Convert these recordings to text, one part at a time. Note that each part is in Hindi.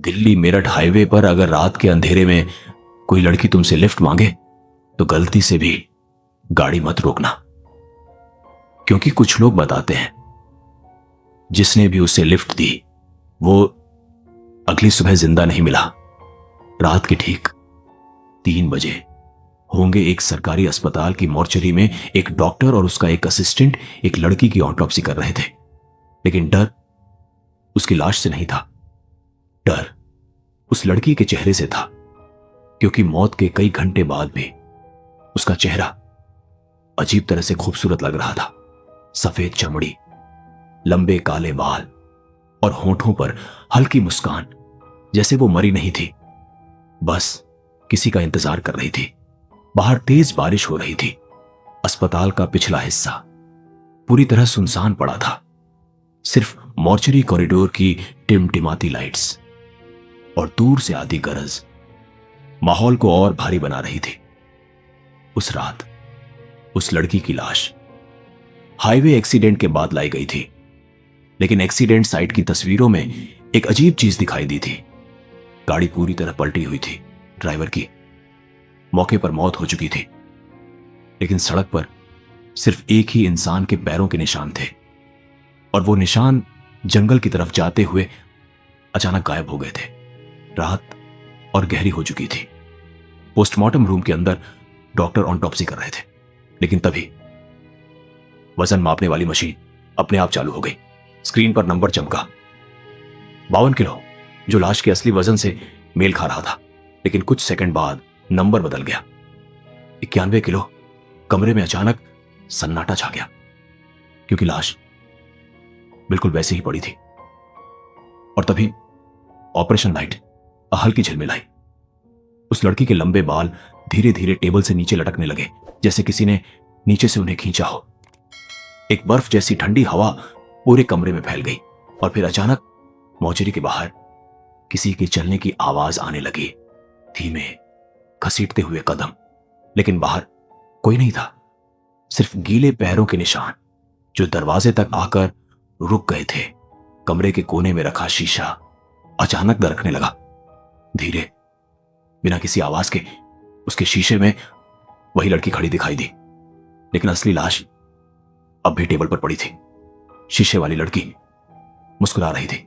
दिल्ली मेरठ हाईवे पर अगर रात के अंधेरे में कोई लड़की तुमसे लिफ्ट मांगे तो गलती से भी गाड़ी मत रोकना, क्योंकि कुछ लोग बताते हैं जिसने भी उसे लिफ्ट दी वो अगली सुबह जिंदा नहीं मिला। रात के ठीक 3 बजे होंगे एक सरकारी अस्पताल की मॉर्चरी में एक डॉक्टर और उसका एक असिस्टेंट एक लड़की की ऑटोप्सी कर रहे थे, लेकिन डर उसकी लाश से नहीं था, डर उस लड़की के चेहरे से था, क्योंकि मौत के कई घंटे बाद भी उसका चेहरा अजीब तरह से खूबसूरत लग रहा था। सफेद चमड़ी, लंबे काले बाल और होठों पर हल्की मुस्कान, जैसे वो मरी नहीं थी, बस किसी का इंतजार कर रही थी। बाहर तेज बारिश हो रही थी। अस्पताल का पिछला हिस्सा पूरी तरह सुनसान पड़ा था। सिर्फ मॉर्चरी कॉरिडोर की टिमटिमाती लाइट्स और दूर से आती गरज माहौल को और भारी बना रही थी। उस रात उस लड़की की लाश हाईवे एक्सीडेंट के बाद लाई गई थी, लेकिन एक्सीडेंट साइट की तस्वीरों में एक अजीब चीज दिखाई दी थी। गाड़ी पूरी तरह पलटी हुई थी, ड्राइवर की मौके पर मौत हो चुकी थी, लेकिन सड़क पर सिर्फ एक ही इंसान के पैरों के निशान थे, और वो निशान जंगल की तरफ जाते हुए अचानक गायब हो गए थे। रात और गहरी हो चुकी थी। पोस्टमार्टम रूम के अंदर डॉक्टर ऑटोप्सी कर रहे थे, लेकिन तभी वजन मापने वाली मशीन अपने आप चालू हो गई। स्क्रीन पर नंबर चमका 52 किलो, जो लाश के असली वजन से मेल खा रहा था, लेकिन कुछ सेकंड बाद नंबर बदल गया 91 किलो। कमरे में अचानक सन्नाटा छा गया, क्योंकि लाश बिल्कुल वैसे ही पड़ी थी। और तभी ऑपरेशन लाइट हल्की झिलमिलाई। उस लड़की के लंबे बाल धीरे धीरे टेबल से नीचे लटकने लगे, जैसे किसी ने नीचे से उन्हें खींचा हो। एक बर्फ जैसी ठंडी हवा पूरे कमरे में फैल गई, और फिर अचानक मॉर्चरी के बाहर किसी के चलने की आवाज आने लगी, धीमे घसीटते हुए कदम। लेकिन बाहर कोई नहीं था, सिर्फ गीले पैरों के निशान जो दरवाजे तक आकर रुक गए थे। कमरे के कोने में रखा शीशा अचानक दरकने लगा। धीरे, बिना किसी आवाज के उसके शीशे में वही लड़की खड़ी दिखाई दी, लेकिन असली लाश अब भी टेबल पर पड़ी थी। शीशे वाली लड़की मुस्कुरा रही थी।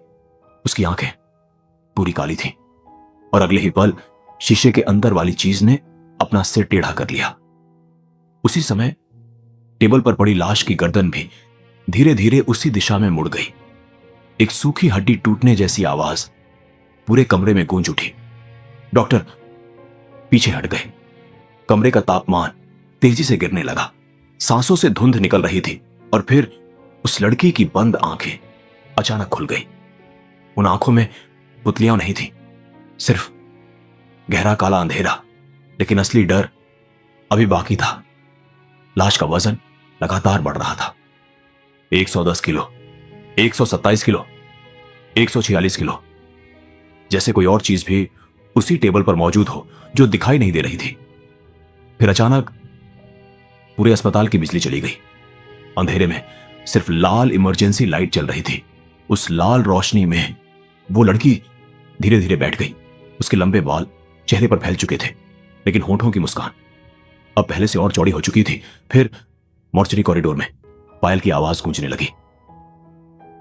उसकी आंखें पूरी काली थीं, और अगले ही पल शीशे के अंदर वाली चीज ने अपना सिर टेढ़ा कर लिया। उसी समय टेबल पर पड़ी लाश की गर्दन भी धीरे धीरे उसी दिशा में मुड़ गई। एक सूखी हड्डी टूटने जैसी आवाज पूरे कमरे में गूंज उठी। डॉक्टर पीछे हट गए। कमरे का तापमान तेजी से गिरने लगा। सांसों से धुंध निकल रही थी, और फिर उस लड़की की बंद आंखें अचानक खुल गई। उन आंखों में पुतलियां नहीं थी, सिर्फ गहरा काला अंधेरा, लेकिन असली डर अभी बाकी था। लाश का वजन लगातार बढ़ रहा था। 110 किलो, 127 किलो, 146 किलो, जैसे कोई और चीज भी उसी टेबल पर मौजूद हो जो दिखाई नहीं दे रही थी। फिर अचानक पूरे अस्पताल की बिजली चली गई। अंधेरे में सिर्फ लाल इमरजेंसी लाइट चल रही थी। उस लाल रोशनी में वो लड़की धीरे धीरे बैठ गई। उसके लंबे बाल चेहरे पर फैल चुके थे, लेकिन होठों की मुस्कान अब पहले से और चौड़ी हो चुकी थी। फिर मॉर्चरी कॉरिडोर में पायल की आवाज गूंजने लगी।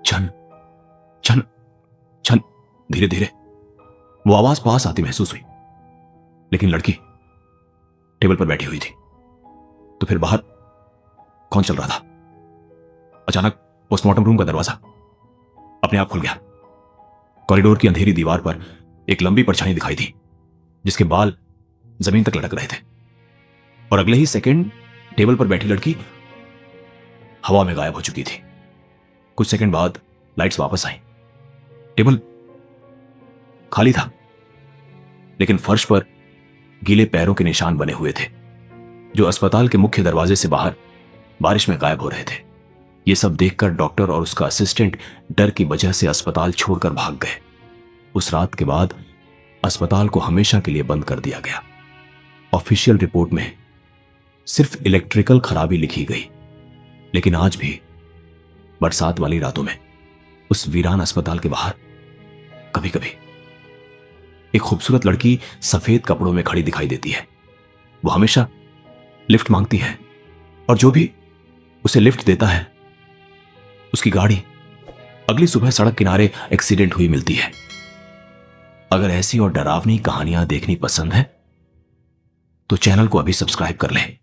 छन छन छन। धीरे धीरे वो आवाज पास आती महसूस हुई, लेकिन लड़की टेबल पर बैठी हुई थी। तो फिर बाहर कौन चल रहा था? अचानक पोस्टमार्टम रूम का दरवाजा अपने आप खुल गया। कॉरिडोर की अंधेरी दीवार पर एक लंबी परछाई दिखाई दी, जिसके बाल जमीन तक लटक रहे थे, और अगले ही सेकंड टेबल पर बैठी लड़की हवा में गायब हो चुकी थी। कुछ सेकंड बाद लाइट्स वापस आई। टेबल खाली था, लेकिन फर्श पर गीले पैरों के निशान बने हुए थे, जो अस्पताल के मुख्य दरवाजे से बाहर बारिश में गायब हो रहे थे। ये सब देखकर डॉक्टर और उसका असिस्टेंट डर की वजह से अस्पताल छोड़कर भाग गए। उस रात के बाद अस्पताल को हमेशा के लिए बंद कर दिया गया। ऑफिशियल रिपोर्ट में सिर्फ इलेक्ट्रिकल खराबी लिखी गई, लेकिन आज भी बरसात वाली रातों में उस वीरान अस्पताल के बाहर कभी कभी एक खूबसूरत लड़की सफेद कपड़ों में खड़ी दिखाई देती है। वो हमेशा लिफ्ट मांगती है और जो भी उसे लिफ्ट देता है उसकी गाड़ी अगली सुबह सड़क किनारे एक्सीडेंट हुई मिलती है। अगर ऐसी और डरावनी कहानियां देखनी पसंद है तो चैनल को अभी सब्सक्राइब कर लें।